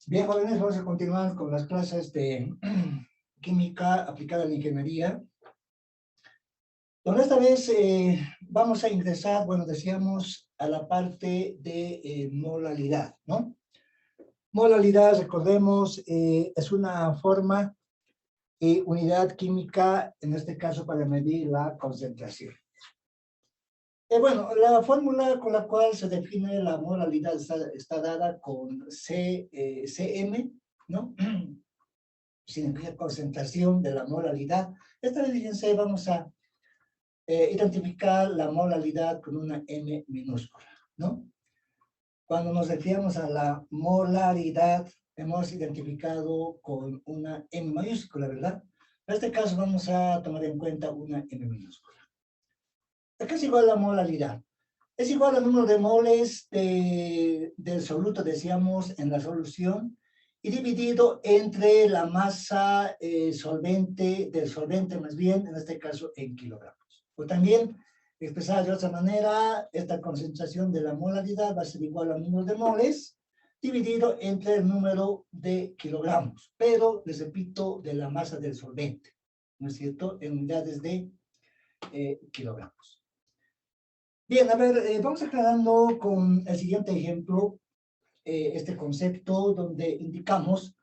Bien, jóvenes, vamos a continuar con las clases de química aplicada a la ingeniería. Donde esta vez vamos a ingresar, bueno, decíamos, a la parte de molalidad, ¿no? Molalidad, recordemos, es una forma y unidad química, en este caso para medir la concentración. Bueno, la fórmula con la cual se define la molalidad está dada con Cm, ¿no? Significa concentración de la molalidad. Esta vez, fíjense, vamos a identificar la molalidad con una M minúscula, ¿no? Cuando nos referimos a la molaridad, hemos identificado con una M mayúscula, ¿verdad? En este caso vamos a tomar en cuenta una M minúscula. ¿Qué es igual a la molaridad? Es igual al número de moles del soluto, decíamos, en la solución, y dividido entre la masa solvente, del solvente más bien, en este caso en kilogramos. O también, expresada de otra manera, esta concentración de la molaridad va a ser igual al número de moles, dividido entre el número de kilogramos, pero, les repito, de la masa del solvente, ¿no es cierto?, en unidades de kilogramos. Bien, a ver, vamos aclarando con el siguiente ejemplo este concepto donde indicamos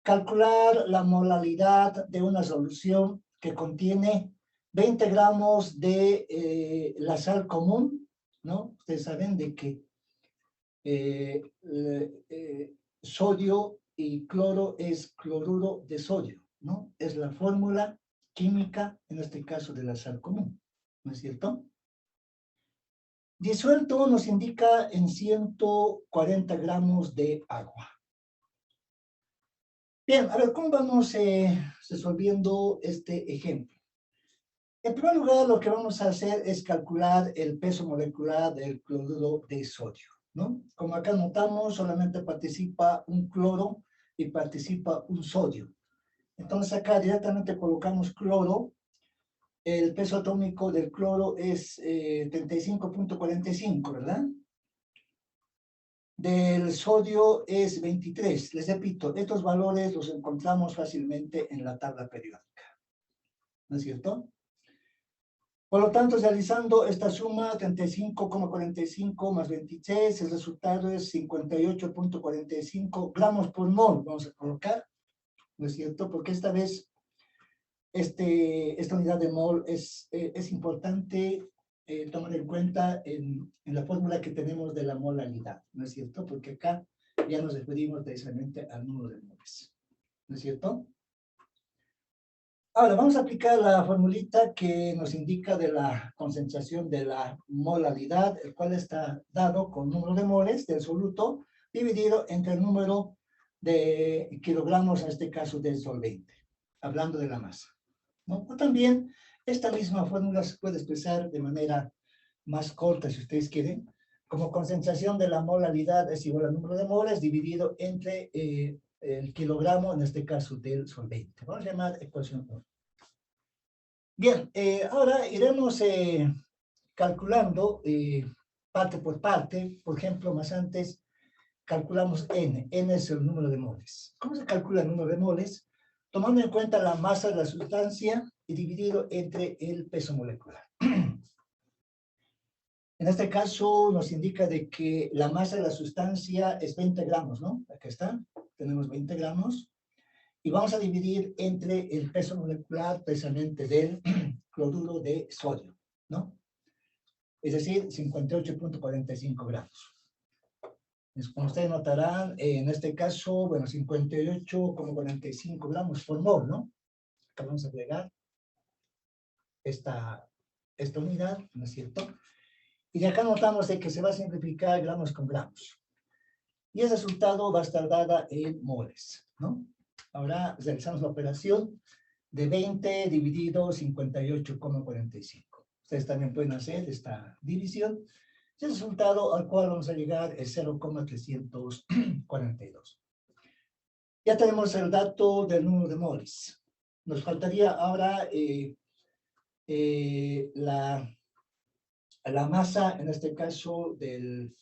calcular la molalidad de una solución que contiene 20 gramos de la sal común, ¿no? Ustedes saben de que sodio y cloro es cloruro de sodio, ¿no? Es la fórmula química, en este caso, de la sal común, ¿no es cierto? Disuelto nos indica en 140 gramos de agua. Bien, a ver, ¿cómo vamos resolviendo este ejemplo? En primer lugar, lo que vamos a hacer es calcular el peso molecular del cloruro de sodio, ¿no? Como acá notamos, solamente participa un cloro y participa un sodio. Entonces acá directamente colocamos cloro. El peso atómico del cloro es 35.45, ¿verdad? Del sodio es 23. Les repito, estos valores los encontramos fácilmente en la tabla periódica, ¿no es cierto? Por lo tanto, realizando esta suma, 35,45 más 26, el resultado es 58.45 gramos por mol, vamos a colocar, ¿no es cierto? Porque esta vez esta unidad de mol es importante tomar en cuenta en la fórmula que tenemos de la molalidad, ¿no es cierto? Porque acá ya nos referimos precisamente al número de moles, ¿no es cierto? Ahora, vamos a aplicar la formulita que nos indica de la concentración de la molalidad, el cual está dado con número de moles del soluto dividido entre el número de kilogramos, en este caso del solvente, hablando de la masa, ¿no? O también esta misma fórmula se puede expresar de manera más corta, si ustedes quieren, como concentración de la molalidad es igual al número de moles dividido entre el kilogramo, en este caso del solvente. Vamos a llamar ecuación 1. Bien, ahora iremos calculando parte por parte. Por ejemplo, más antes calculamos N. N es el número de moles. ¿Cómo se calcula el número de moles? Tomando en cuenta la masa de la sustancia y dividido entre el peso molecular. En este caso nos indica de que la masa de la sustancia es 20 gramos, ¿no? Acá está, tenemos 20 gramos. Y vamos a dividir entre el peso molecular precisamente del cloruro de sodio, ¿no? Es decir, 58.45 gramos. Como ustedes notarán, en este caso, bueno, 58,45 gramos por mol, ¿no? Acá vamos a agregar esta unidad, ¿no es cierto? Y de acá notamos de que se va a simplificar gramos con gramos. Y el resultado va a estar dada en moles, ¿no? Ahora realizamos la operación de 20 dividido 58,45. Ustedes también pueden hacer esta división. Y el resultado al cual vamos a llegar es 0,342. Ya tenemos el dato del número de moles. Nos faltaría ahora la masa, en este caso, del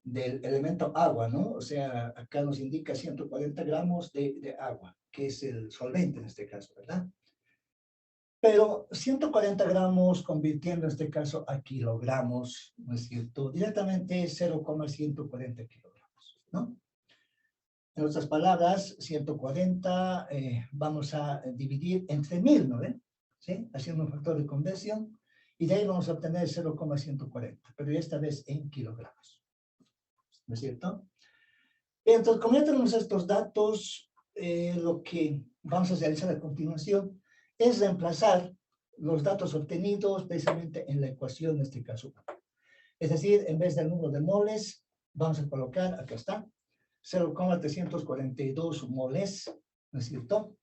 del elemento agua, ¿no? O sea, acá nos indica 140 gramos de agua, que es el solvente en este caso, ¿verdad? Pero 140 gramos convirtiendo en este caso a kilogramos, ¿no es cierto? Directamente 0,140 kilogramos, ¿no? En otras palabras, 140 vamos a dividir entre 1000, ¿no ven? ¿Sí? Haciendo un factor de conversión, y de ahí vamos a obtener 0,140, pero esta vez en kilogramos, ¿no es cierto? Entonces, como ya tenemos estos datos, lo que vamos a realizar a continuación es reemplazar los datos obtenidos precisamente en la ecuación, en este caso. Es decir, en vez del número de moles, vamos a colocar, acá está, 0,342 moles, ¿no es cierto?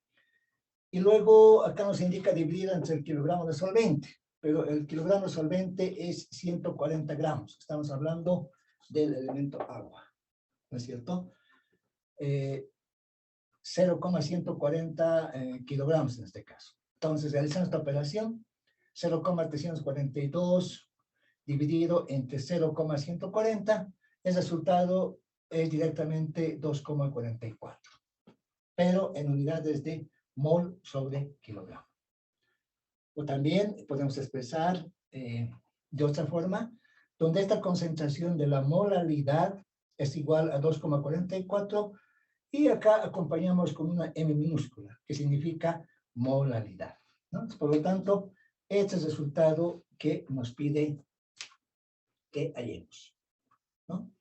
Y luego acá nos indica dividir entre el kilogramo de solvente, pero el kilogramo de solvente es 140 gramos. Estamos hablando del elemento agua, ¿no es cierto? 0,140 kilogramos en este caso. Entonces, realizamos esta operación, 0,342 dividido entre 0,140, el resultado es directamente 2,44, pero en unidades de mol sobre kilogramo. O también podemos expresar de otra forma, donde esta concentración de la molaridad es igual a 2,44, y acá acompañamos con una M minúscula, que significa molaridad, ¿no? Por lo tanto, este es el resultado que nos pide que hallemos, ¿no?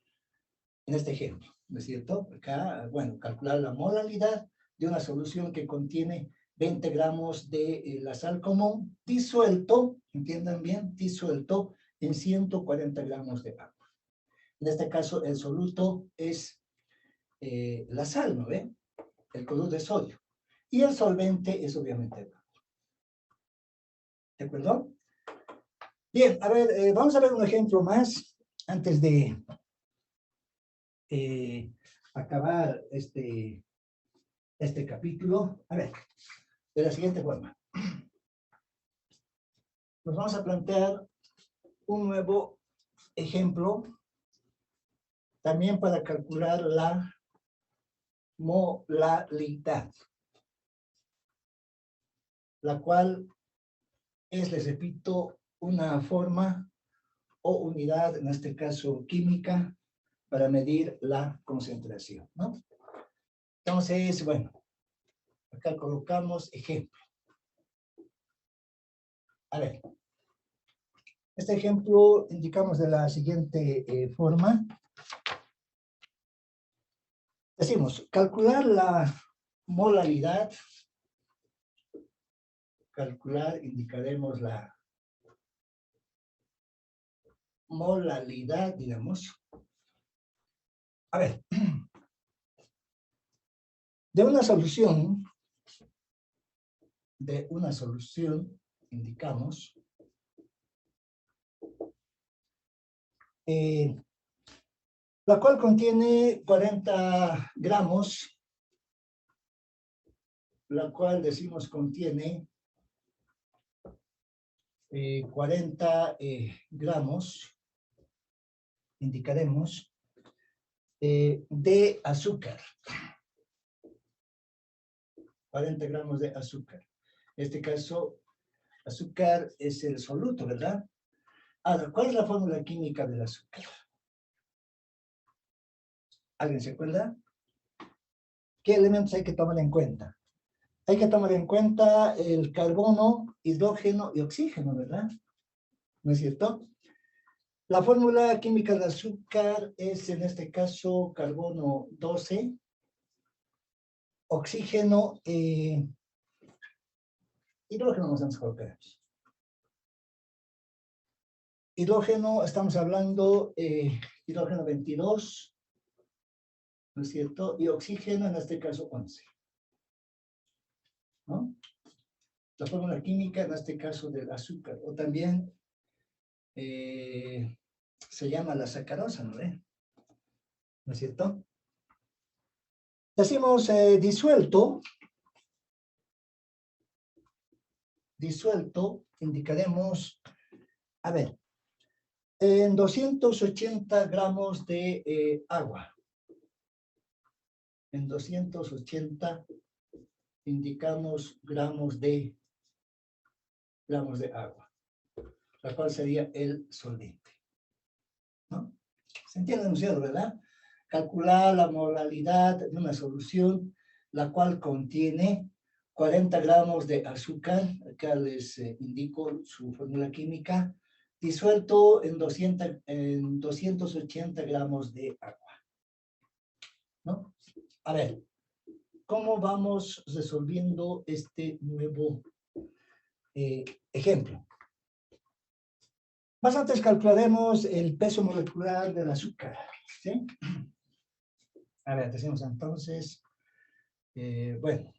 En este ejemplo, ¿no es cierto? Acá, bueno, calcular la molaridad de una solución que contiene 20 gramos de la sal común disuelto, entiendan bien, disuelto en 140 gramos de agua. En este caso, el soluto es la sal, ¿no ve? El cloruro de sodio. Y el solvente es obviamente el agua. ¿De acuerdo? Bien, a ver, vamos a ver un ejemplo más antes de acabar este capítulo. A ver, de la siguiente forma. Nos vamos a plantear un nuevo ejemplo también para calcular la molaridad, la cual es, les repito, una forma o unidad, en este caso química, para medir la concentración, ¿no? Entonces, bueno, acá colocamos ejemplo. A ver, este ejemplo indicamos de la siguiente forma. Decimos, calcular la molaridad, indicaremos la molaridad, digamos. A ver, de una solución, indicamos, la cual contiene 40 gramos, la cual decimos contiene 40 gramos, indicaremos, de azúcar. 40 gramos de azúcar. En este caso, azúcar es el soluto, ¿verdad? Ahora, ¿cuál es la fórmula química del azúcar? ¿Alguien se acuerda? ¿Qué elementos hay que tomar en cuenta? Hay que tomar en cuenta el carbono, hidrógeno y oxígeno, ¿verdad? ¿No es cierto? La fórmula química del azúcar es, en este caso, carbono 12, oxígeno, hidrógeno nos vamos a colocar aquí. Hidrógeno, estamos hablando hidrógeno 22, ¿no es cierto? Y oxígeno, en este caso, 11. ¿No? La fórmula química, en este caso, del azúcar. O también se llama la sacarosa, ¿no ve? ¿No es cierto? Decimos disuelto. Disuelto, indicaremos, a ver, En 280 gramos de agua. En 280 indicamos gramos de agua, la cual sería el solvente, ¿no? ¿Se entiende enunciado, verdad? Calcular la molalidad de una solución, la cual contiene 40 gramos de azúcar, acá les indico su fórmula química, disuelto en 280 gramos de agua, ¿no? A ver, ¿cómo vamos resolviendo este nuevo ejemplo? Más antes calcularemos el peso molecular del azúcar, ¿sí? A ver, decimos entonces, bueno,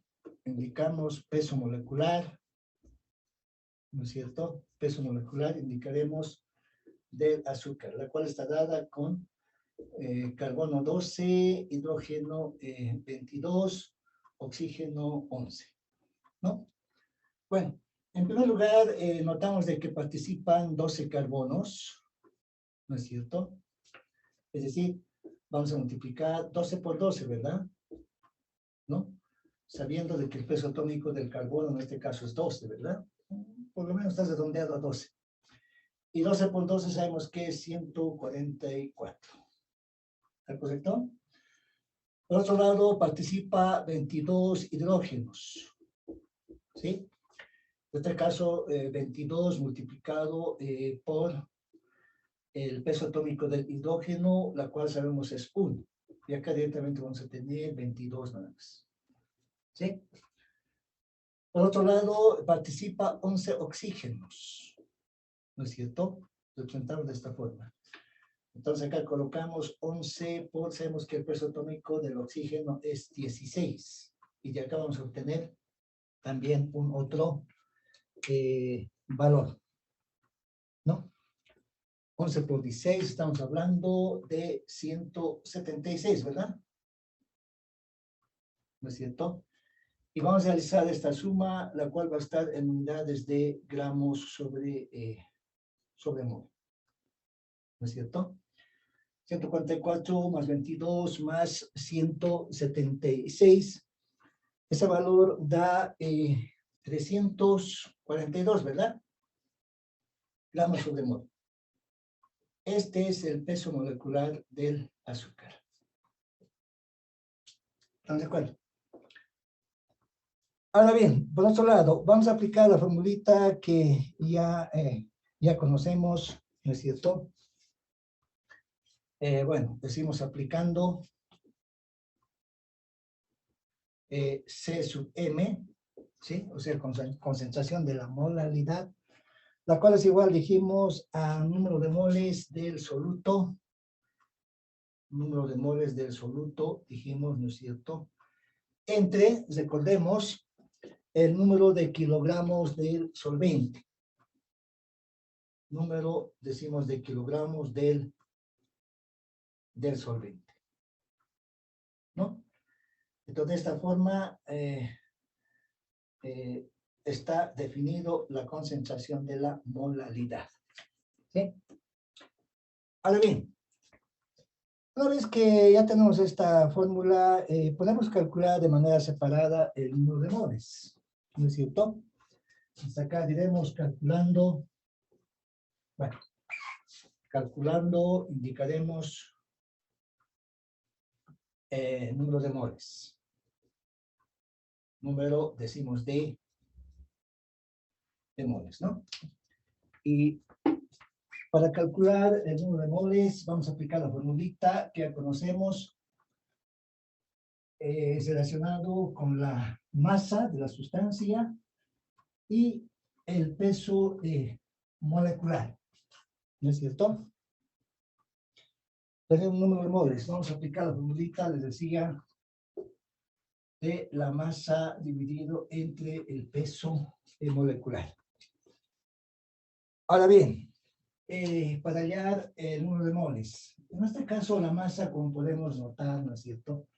indicamos peso molecular, ¿no es cierto? Peso molecular indicaremos del azúcar, la cual está dada con carbono 12, hidrógeno 22, oxígeno 11, ¿no? Bueno, en primer lugar, notamos de que participan 12 carbonos, ¿no es cierto? Es decir, vamos a multiplicar 12 por 12, ¿verdad? ¿No? Sabiendo de que el peso atómico del carbono en este caso es 12, ¿verdad? Por lo menos está redondeado a 12. Y 12 por 12 sabemos que es 144. ¿Está correcto? Por otro lado, participa 22 hidrógenos, ¿sí? En este caso, 22 multiplicado por el peso atómico del hidrógeno, la cual sabemos es 1. Y acá directamente vamos a tener 22 nada más. ¿Sí? Por otro lado, participa 11 oxígenos, ¿no es cierto? Lo presentamos de esta forma. Entonces acá colocamos 11 por, sabemos que el peso atómico del oxígeno es 16. Y de acá vamos a obtener también un otro valor, ¿no? 11 por 16, estamos hablando de 176, ¿verdad? ¿No es cierto? Y vamos a realizar esta suma, la cual va a estar en unidades de gramos sobre mol. ¿No es cierto? 144 más 22 más 176. Ese valor da 342, ¿verdad? Gramos sobre mol. Este es el peso molecular del azúcar. ¿Están de acuerdo? Ahora bien, por otro lado, vamos a aplicar la formulita que ya conocemos, ¿no es cierto? Bueno, decimos aplicando C sub M, ¿sí? O sea, concentración de la molalidad, la cual es igual, dijimos, a número de moles del soluto. Número de moles del soluto, dijimos, ¿no es cierto? Entre, recordemos, el número de kilogramos del solvente. Número, decimos, de kilogramos del solvente, ¿no? Entonces, de esta forma está definido la concentración de la molalidad, ¿sí? Ahora bien, una vez que ya tenemos esta fórmula, podemos calcular de manera separada el número de moles, ¿no es cierto? Hasta acá diremos calculando, bueno, calculando indicaremos número de moles. Número, decimos, de moles, ¿no? Y para calcular el número de moles, vamos a aplicar la formulita que ya conocemos, relacionado con la masa de la sustancia y el peso molecular, ¿no es cierto? Tenemos un número de moles, vamos a aplicar la formulita, les decía, de la masa dividido entre el peso molecular. Ahora bien, para hallar el número de moles, en este caso la masa, como podemos notar, ¿no es cierto?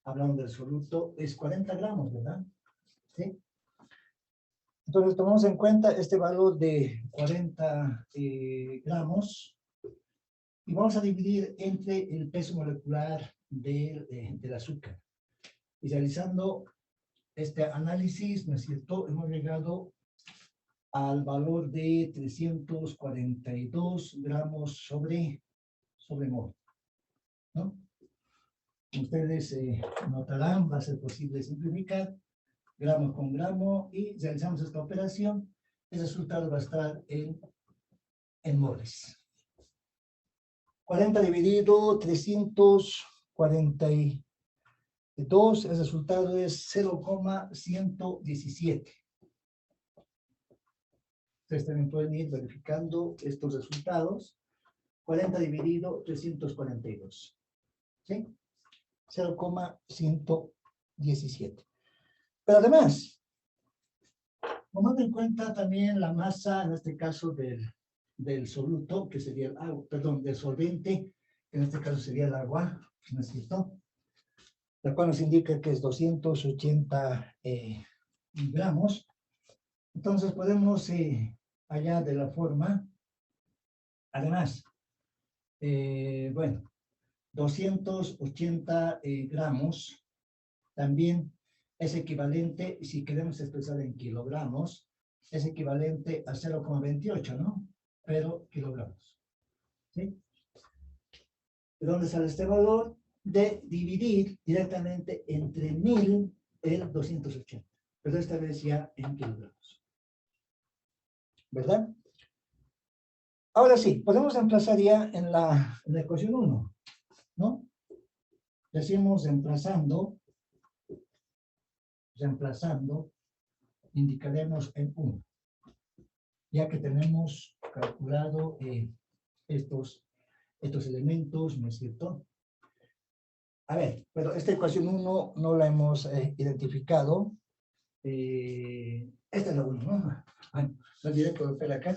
Hablando del soluto, es 40 gramos, ¿verdad? ¿Sí? Entonces tomamos en cuenta este valor de 40 gramos, y vamos a dividir entre el peso molecular del azúcar. Y realizando este análisis, ¿no es cierto?, hemos llegado al valor de 342 gramos sobre mol, ¿no? Ustedes notarán, va a ser posible simplificar gramo con gramo y realizamos esta operación. El resultado va a estar en moles. 40 dividido 342, el resultado es 0,117. Ustedes también pueden ir verificando estos resultados. 40 dividido 342. ¿Sí? 0,117. Pero además, tomando en cuenta también la masa, en este caso del soluto, que sería el agua, perdón, del solvente, que en este caso sería el agua, ¿no es cierto?, la cual nos indica que es 280 gramos. Entonces podemos, allá de la forma, además, bueno, 280 gramos también es equivalente, si queremos expresar en kilogramos, es equivalente a 0,28, ¿no? Pero kilogramos. ¿Sí? ¿De dónde sale este valor? De dividir directamente entre 1000 el 280. Pero esta vez ya en kilogramos. ¿Verdad? Ahora sí, podemos emplazar ya en la ecuación 1, ¿no? Decimos reemplazando, indicaremos en 1, ya que tenemos calculado estos elementos, ¿no es cierto? A ver, pero esta ecuación 1 no la hemos identificado. Esta es la 1, ¿no? Bueno, no olvidé colocar acá.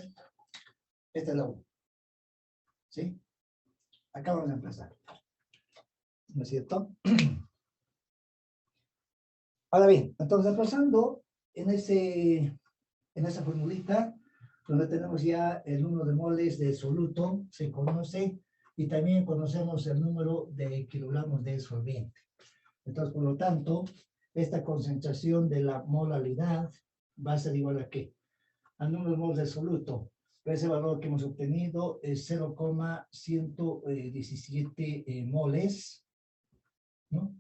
Esta es la 1. ¿Sí? Acá vamos a empezar. ¿No es cierto? Ahora bien, entonces empezando en esa formulita, donde tenemos ya el número de moles de soluto, se conoce, y también conocemos el número de kilogramos de solvente. Entonces, por lo tanto, esta concentración de la molaridad va a ser igual a ¿qué? Al número de moles de soluto. Ese valor que hemos obtenido es 0,117 moles, ¿no?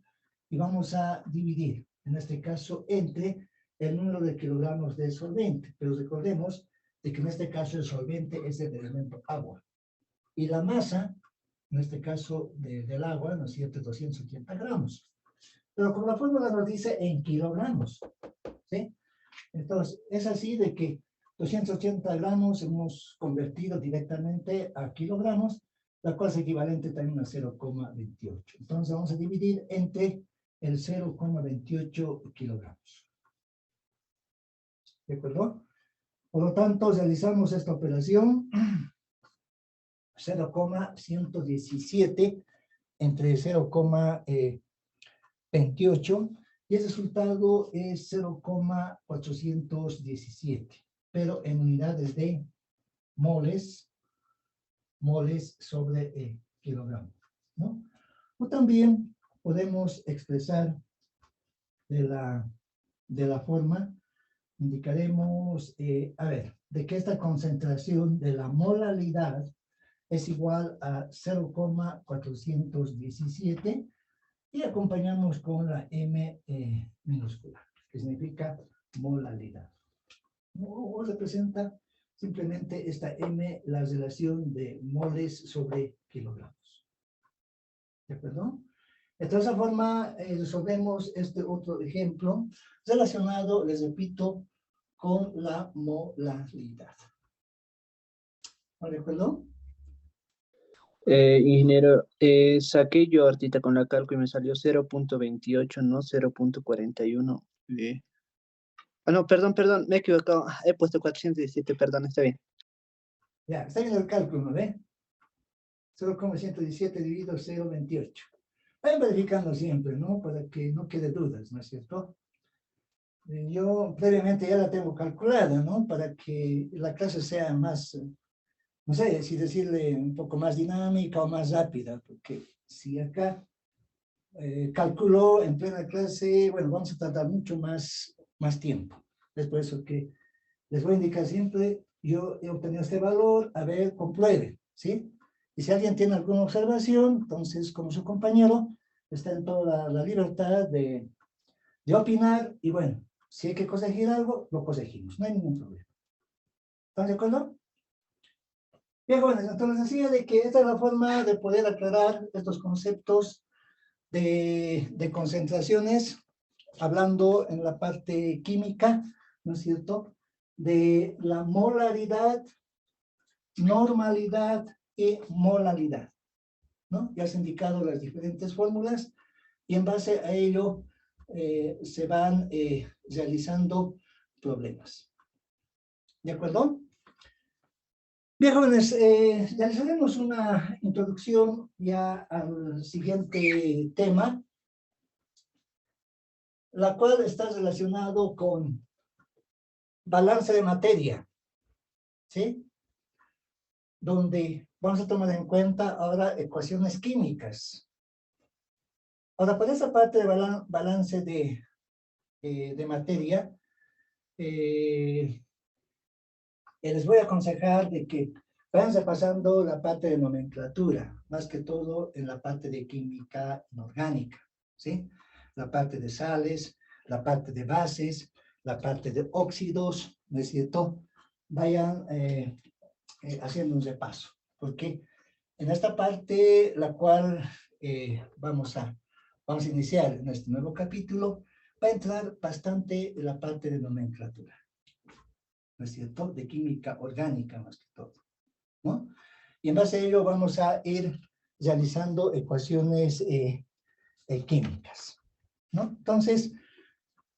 Y vamos a dividir, en este caso, entre el número de kilogramos de solvente. Pero recordemos de que en este caso el solvente es el elemento agua. Y la masa, en este caso del agua, ¿no es cierto?, 280 gramos. Pero como la fórmula nos dice en kilogramos, ¿sí? Entonces, es así de que 280 gramos hemos convertido directamente a kilogramos, la cual es equivalente también a 0,28. Entonces, vamos a dividir entre el 0,28 kilogramos. ¿De acuerdo? Por lo tanto, realizamos esta operación 0,117 entre 0,28 y el resultado es 0,417, pero en unidades de moles sobre kilogramo, ¿no? O también podemos expresar de la forma, indicaremos, a ver, de que esta concentración de la molaridad es igual a 0,417 y acompañamos con la M minúscula, que significa molaridad. O representa simplemente esta M, la relación de moles sobre kilogramos. ¿De acuerdo? De esa forma resolvemos este otro ejemplo relacionado, les repito, con la molaridad. ¿De acuerdo? Ingeniero, saqué yo ahorita con la cálculo y me salió 0,28, no 0,41. No, perdón, me he equivocado. He puesto 417, perdón, está bien. Ya, está bien el cálculo, ¿ve? 0,117 dividido 0,28. Vayan verificando siempre, ¿no? Para que no quede dudas, ¿no es cierto? Yo previamente ya la tengo calculada, ¿no? Para que la clase sea más no sé si decirle un poco más dinámica o más rápida, porque si acá calculo en plena clase, bueno, vamos a tardar mucho más tiempo. Es por eso que les voy a indicar siempre, yo he obtenido este valor, a ver, compruebe, ¿sí? Y si alguien tiene alguna observación, entonces, como su compañero, está en toda la libertad de opinar, y bueno, si hay que corregir algo, lo corregimos, no hay ningún problema. ¿Están de acuerdo? Bien, jóvenes, entonces les decía de que esta es la forma de poder aclarar estos conceptos de concentraciones, hablando en la parte química, ¿no es cierto?, de la molaridad, normalidad y molalidad, ¿no? Ya se han indicado las diferentes fórmulas y en base a ello se van realizando problemas. ¿De acuerdo? Bien, jóvenes, realizaremos una introducción ya al siguiente tema, la cual está relacionado con balance de materia, ¿sí? Donde vamos a tomar en cuenta ahora ecuaciones químicas. Ahora, por esa parte de balance de materia, les voy a aconsejar de que vayan repasando la parte de nomenclatura, más que todo en la parte de química inorgánica, ¿sí? La parte de sales, la parte de bases, la parte de óxidos, ¿no es cierto? Vayan haciendo un repaso, porque en esta parte, la cual vamos a iniciar en este nuevo capítulo, va a entrar bastante la parte de nomenclatura, ¿no es cierto? De química orgánica más que todo, ¿no? Y en base a ello vamos a ir realizando ecuaciones químicas, ¿no? Entonces,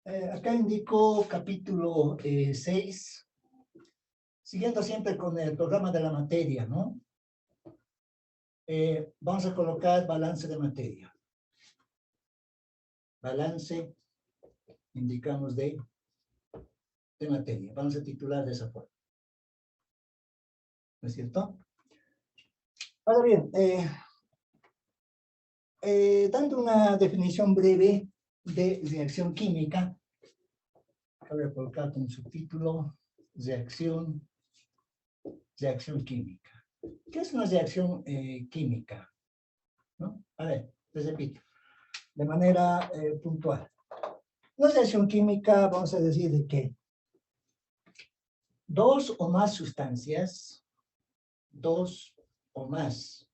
acá indico capítulo 6, siguiendo siempre con el programa de la materia, ¿no? Vamos a colocar balance de materia. Balance, indicamos de materia. Vamos a titular de esa forma. ¿No es cierto? Ahora bien, dando una definición breve de reacción química, voy a colocar como subtítulo reacción química. ¿Qué es una reacción química? ¿No? A ver, les repito, de manera puntual. Una reacción química, vamos a decir de que dos o más sustancias, dos o más,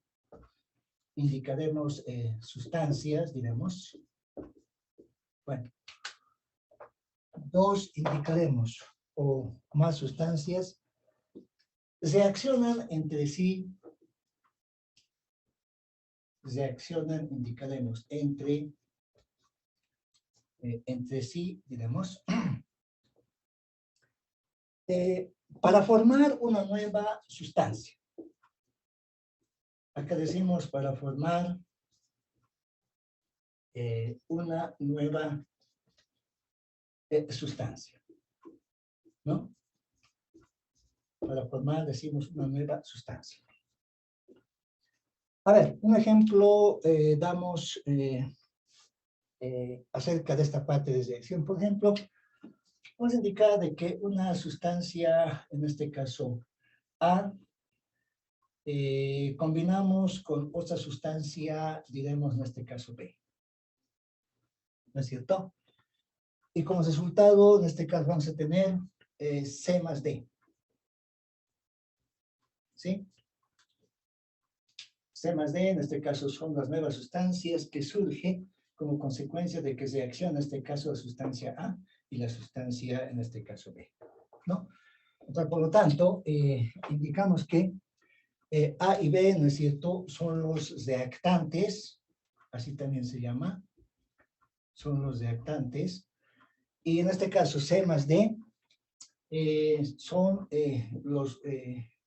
indicaremos sustancias, diremos, bueno, dos indicaremos o más sustancias, reaccionan entre sí, indicaremos, entre sí, diremos, para formar una nueva sustancia. Acá decimos para formar una nueva sustancia, ¿no? Para formar, decimos, una nueva sustancia. A ver, un ejemplo damos acerca de esta parte de reacción. Por ejemplo, vamos a indicar de que una sustancia, en este caso A, combinamos con otra sustancia, diremos en este caso B. ¿No es cierto? Y como resultado, en este caso vamos a tener C más D. ¿Sí? C más D, en este caso, son las nuevas sustancias que surgen como consecuencia de que reacciona, en este caso, la sustancia A y la sustancia, en este caso, B, ¿no? Entonces, por lo tanto, indicamos que A y B, ¿no es cierto?, son los reactantes, así también se llama, son los reactantes, y en este caso, C más D, son los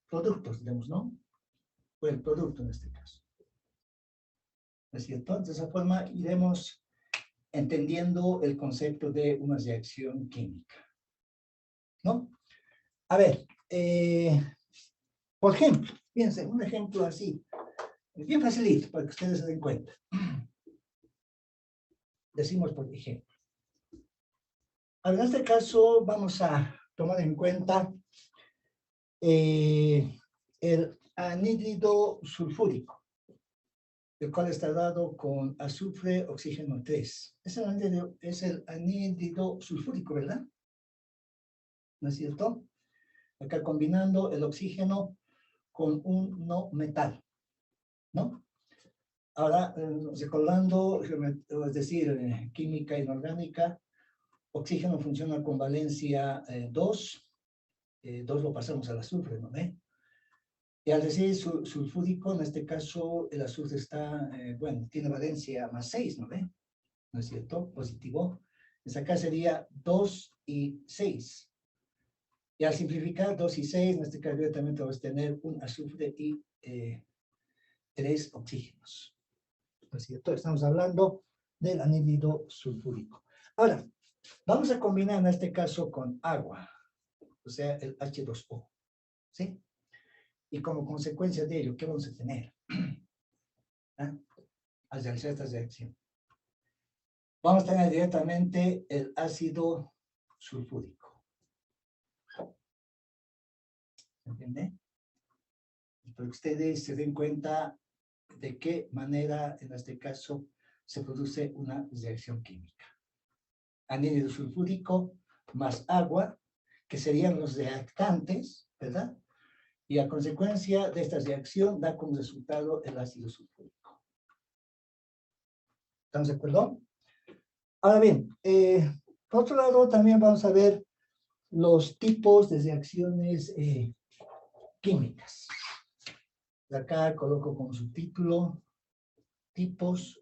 productos, digamos, ¿no? O el producto en este caso. ¿No es cierto? De esa forma iremos entendiendo el concepto de una reacción química, ¿no? A ver, por ejemplo, Fíjense, un ejemplo así, bien facilito, para que ustedes se den cuenta. Decimos, por ejemplo. En este caso, vamos a tomar en cuenta el anhídrido sulfúrico, el cual está dado con azufre, oxígeno 3. Es el anhídrido sulfúrico, ¿verdad? ¿No es cierto? Acá combinando el oxígeno con un no metal, ¿no? Ahora, recordando, es decir, química inorgánica, oxígeno funciona con valencia 2, 2 lo pasamos al azufre, ¿no ve? Y al decir sulfúrico, en este caso, el azufre está, bueno, tiene valencia más 6, ¿no ve? ¿No es cierto? Positivo. Entonces acá sería 2 y 6. Y al simplificar 2 y 6, en este caso directamente vamos a tener un azufre y 3 oxígenos. ¿No es cierto? Estamos hablando del anhídrido sulfúrico. Ahora, vamos a combinar en este caso con agua, o sea, el H2O, ¿sí? Y como consecuencia de ello, ¿qué vamos a tener? ¿Ah? Al realizar esta reacción. Vamos a tener directamente el ácido sulfúrico. ¿Se entiende? Para que ustedes se den cuenta de qué manera, en este caso, se produce una reacción química. Anhídrido sulfúrico más agua, que serían los reactantes, ¿verdad? Y a consecuencia de esta reacción da como resultado el ácido sulfúrico. ¿Estamos de acuerdo? Ahora bien, por otro lado también vamos a ver los tipos de reacciones químicas. Acá coloco como subtítulo tipos,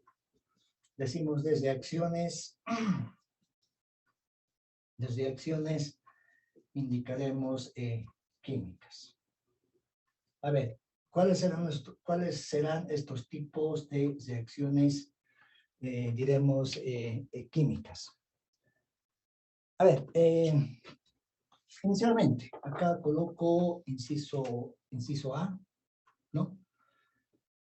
decimos de reacciones indicaremos químicas. A ver, ¿cuáles serán estos tipos de reacciones, diremos, químicas? A ver, inicialmente, acá coloco inciso A, ¿no?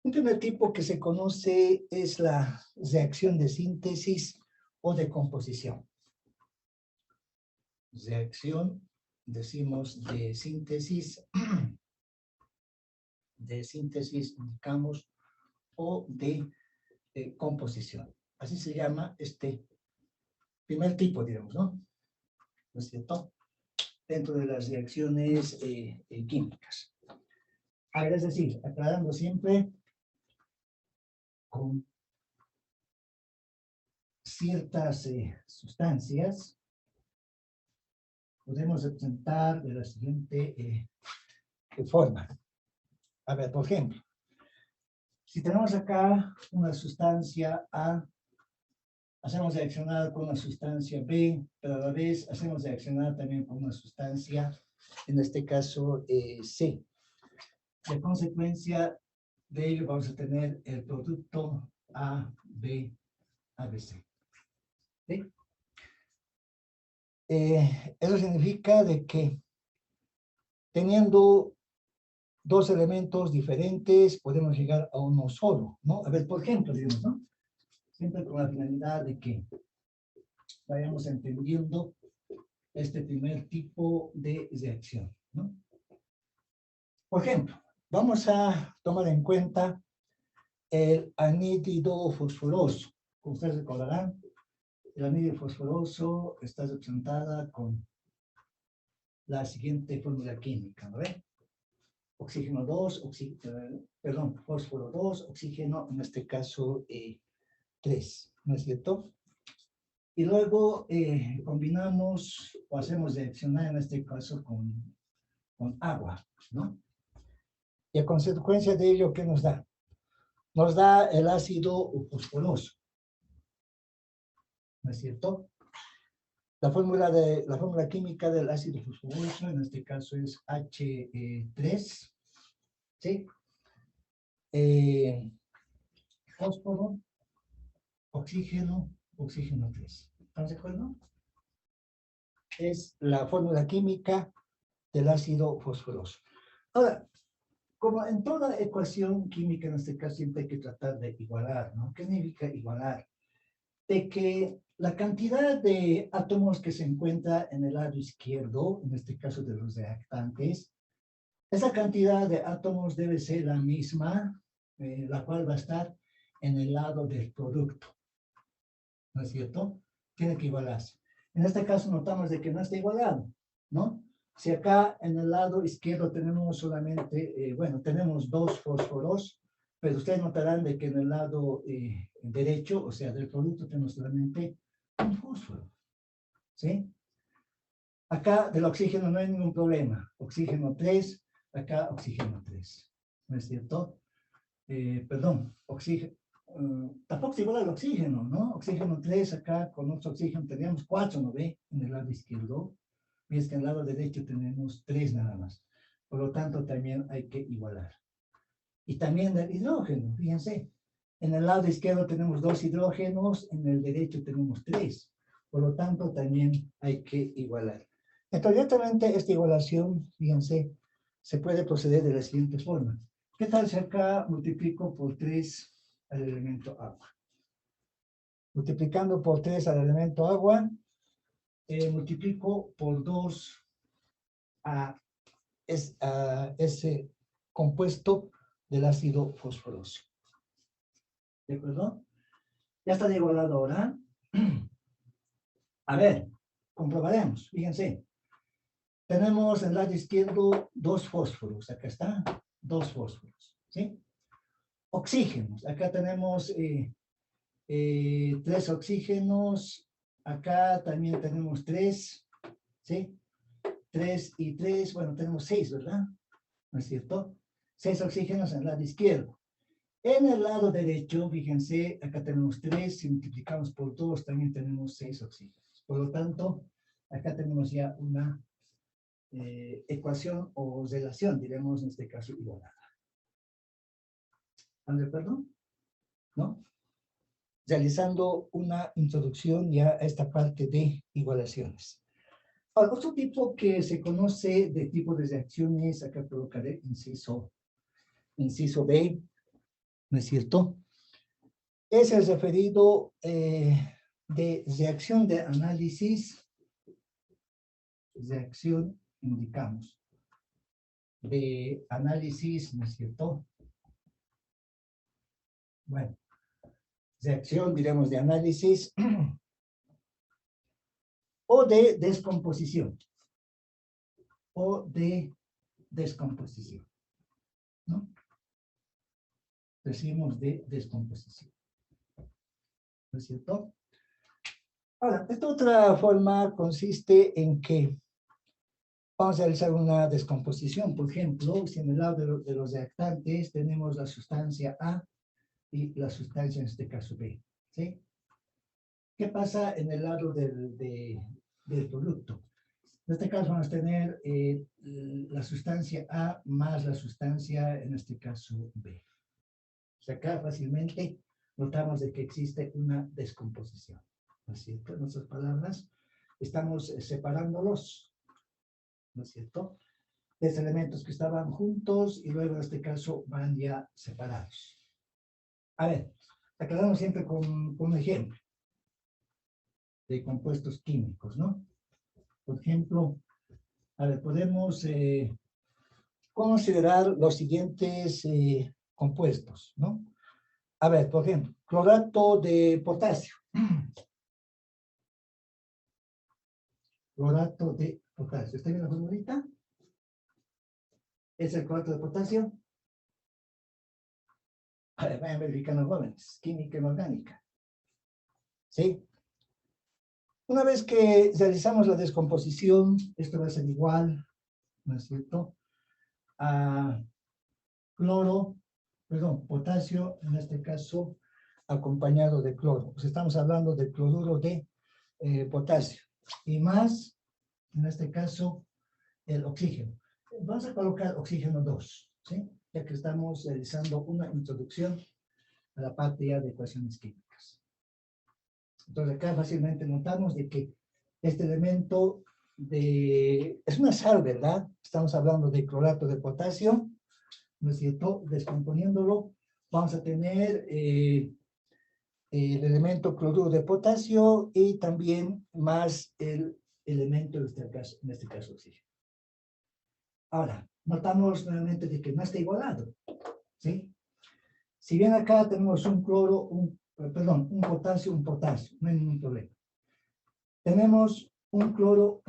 Un primer tipo que se conoce es la reacción de síntesis o de composición. Reacción, decimos, de síntesis, indicamos, o de composición. Así se llama este primer tipo, digamos, ¿no? ¿No es cierto? Dentro de las reacciones químicas. Ahora, es decir, aclarando siempre con ciertas sustancias, podemos representar de la siguiente forma. A ver, por ejemplo, si tenemos acá una sustancia A, hacemos reaccionar con una sustancia B, pero a la vez hacemos reaccionar también con una sustancia, en este caso C. De consecuencia de ello vamos a tener el producto AB, ABC. ¿Sí? Eso significa de que teniendo dos elementos diferentes podemos llegar a uno solo, ¿no? A ver, por ejemplo, digamos, ¿no? Siempre con la finalidad de que vayamos entendiendo este primer tipo de reacción, ¿no? Por ejemplo, vamos a tomar en cuenta el anhídrido fosforoso. Como ustedes recordarán, el anhídrido fosforoso está representada con la siguiente fórmula química, ¿no ve? Oxígeno 2, fósforo 2, oxígeno, en este caso 3, ¿no es cierto? Y luego combinamos o hacemos reaccionar, en este caso, con agua, ¿no? Y a consecuencia de ello, ¿qué nos da? Nos da el ácido fosforoso, ¿no es cierto? La fórmula química del ácido fosforoso, en este caso es H3, ¿sí? Fósforo, oxígeno, oxígeno 3. ¿Están de acuerdo? Es la fórmula química del ácido fosforoso. Ahora, como en toda ecuación química, en este caso siempre hay que tratar de igualar, ¿no? ¿Qué significa igualar? De que la cantidad de átomos que se encuentra en el lado izquierdo, en este caso de los reactantes, esa cantidad de átomos debe ser la misma, la cual va a estar en el lado del producto, ¿no es cierto? Tiene que igualarse. En este caso notamos de que no está igualado, ¿no? Si acá en el lado izquierdo tenemos solamente, bueno, tenemos 2 fósforos, pero ustedes notarán de que en el lado derecho, o sea, del producto, tenemos solamente un fósforo, ¿sí? Acá del oxígeno no hay ningún problema. Oxígeno 3, acá oxígeno 3, ¿no es cierto? Perdón, oxígeno, tampoco es igual al oxígeno, ¿no? Oxígeno 3, acá con otro oxígeno teníamos 4, ¿no ve? En el lado izquierdo. Y es que en el lado derecho tenemos 3 nada más. Por lo tanto, también hay que igualar. Y también el hidrógeno, fíjense. En el lado izquierdo tenemos 2 hidrógenos, en el derecho tenemos 3. Por lo tanto, también hay que igualar. Entonces, directamente esta igualación, fíjense, se puede proceder de la siguiente forma. ¿Qué tal si acá multiplico por 3 al elemento agua? Multiplicando por 3 al elemento agua, multiplico por 2 a ese compuesto del ácido fosforoso. ¿De acuerdo? Ya está igualado ahora. A ver, comprobaremos. Fíjense. Tenemos en el lado izquierdo 2 fósforos. Acá está, 2 fósforos. ¿Sí? Oxígenos. Acá tenemos 3 oxígenos. Acá también tenemos 3. ¿Sí? 3 y 3, bueno, tenemos 6, ¿verdad? ¿No es cierto? 6 oxígenos en el lado izquierdo. En el lado derecho, fíjense, acá tenemos 3, si multiplicamos por 2, también tenemos 6 oxígenos. Por lo tanto, acá tenemos ya una ecuación o relación, diremos en este caso, igualada. ¿Están de acuerdo? ¿No? Realizando una introducción ya a esta parte de igualaciones. Ahora, otro tipo que se conoce de tipo de reacciones, acá colocaré inciso B, ¿no es cierto? Es el referido de reacción de análisis, reacción, indicamos, de análisis, ¿no es cierto? Bueno, reacción, diremos, de análisis o de descomposición, ¿no? Decimos de descomposición, ¿no es cierto? Ahora, esta otra forma consiste en que vamos a realizar una descomposición. Por ejemplo, si en el lado de los reactantes tenemos la sustancia A y la sustancia, en este caso, B, ¿sí? ¿Qué pasa en el lado del producto? En este caso vamos a tener la sustancia A más la sustancia, en este caso, B. O sea, acá fácilmente notamos de que existe una descomposición, ¿no es cierto? En otras palabras, estamos separándolos, ¿no es cierto? Tres elementos que estaban juntos y luego en este caso van ya separados. A ver, aclaramos siempre con un ejemplo de compuestos químicos, ¿no? Por ejemplo, a ver, podemos considerar los siguientes compuestos, ¿no? A ver, por ejemplo, clorato de potasio. Clorato de potasio. ¿Está bien la formulita? ¿Es el clorato de potasio? A ver, vayan verificando, jóvenes. Química inorgánica. ¿Sí? Una vez que realizamos la descomposición, esto va a ser igual, ¿no es cierto?, a potasio, en este caso, acompañado de cloro. Pues estamos hablando de cloruro de potasio. Y más, en este caso, el oxígeno. Vamos a colocar oxígeno 2, ¿sí? Ya que estamos realizando una introducción a la parte ya de ecuaciones químicas. Entonces acá fácilmente notamos de que este elemento es una sal, ¿verdad? Estamos hablando de clorato de potasio ¿no es cierto? Descomponiéndolo, vamos a tener el elemento cloruro de potasio y también más el elemento, en este caso oxígeno. Ahora, notamos nuevamente de que no está igualado, ¿sí? Si bien acá tenemos un cloro, un potasio, no hay ningún problema. Tenemos un cloro,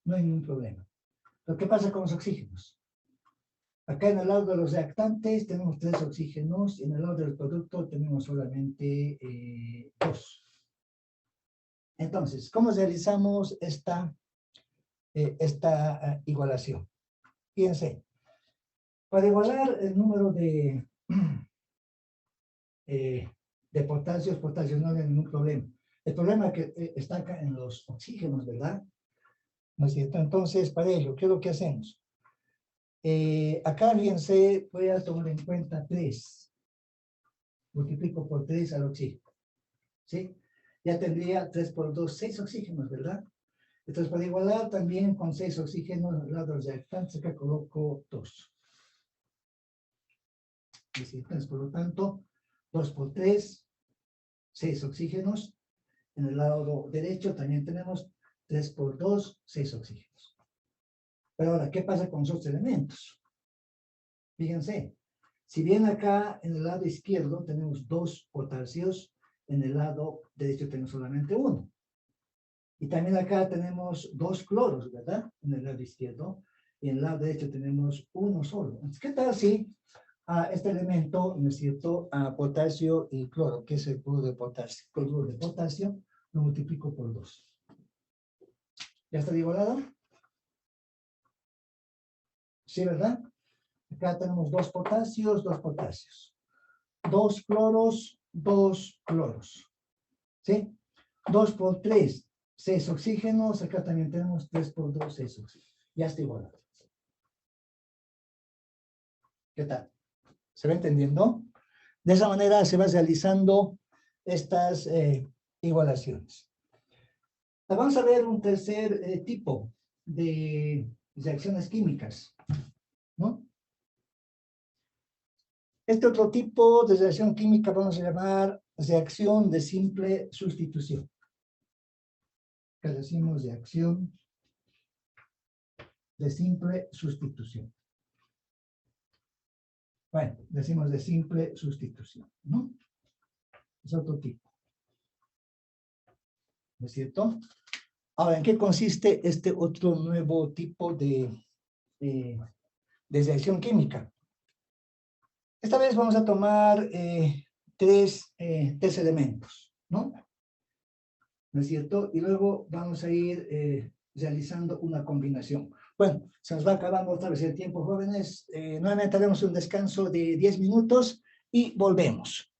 no hay ningún problema. Pero ¿qué pasa con los oxígenos? Acá en el lado de los reactantes tenemos 3 oxígenos, y en el lado del producto tenemos solamente 2. Entonces, ¿cómo realizamos esta igualación? Fíjense, para igualar el número de potasios no hay ningún problema. El problema que está acá en los oxígenos, ¿verdad? ¿No es cierto? Entonces, para ello, ¿qué es lo que hacemos? Acá, fíjense, voy a tomar en cuenta 3. Multiplico por 3 al oxígeno. ¿Sí? Ya tendría 3 por 2, 6 oxígenos, ¿verdad? Entonces, para igualar también con 6 oxígenos al lado de los reactantes, acá coloco 2. Entonces, por lo tanto, 2 por 3, 6 oxígenos. En el lado derecho también tenemos 3 por 2, 6 oxígenos. Pero ahora, ¿qué pasa con los otros elementos? Fíjense, si bien acá en el lado izquierdo tenemos 2 potasios, en el lado derecho tenemos solamente 1. Y también acá tenemos 2 cloros, ¿verdad? En el lado izquierdo. Y en el lado derecho tenemos 1 solo. Entonces, ¿qué tal si este elemento, ¿no es cierto?, potasio y cloro, que es el cloruro de potasio, lo multiplico por 2. ¿Ya está igualado? Sí, ¿verdad? Acá tenemos 2 potasios, 2 potasios. 2 cloros, 2 cloros. ¿Sí? 2 por 3, 6 oxígenos. Acá también tenemos 3 por 2, 6 oxígenos. Ya está igualado. ¿Qué tal? ¿Se va entendiendo? De esa manera se va realizando estas igualaciones. Vamos a ver un tercer tipo de reacciones químicas, ¿no? Este otro tipo de reacción química vamos a llamar reacción de simple sustitución. Que decimos reacción de simple sustitución. Bueno, decimos de simple sustitución, ¿no? Es otro tipo. ¿No es cierto? Ahora, ¿en qué consiste este otro nuevo tipo de reacción química? Esta vez vamos a tomar 3 elementos, ¿no? ¿No es cierto? Y luego vamos a ir realizando una combinación. Bueno, se nos va acabando otra vez el tiempo, jóvenes. Nuevamente haremos un descanso de 10 minutos y volvemos.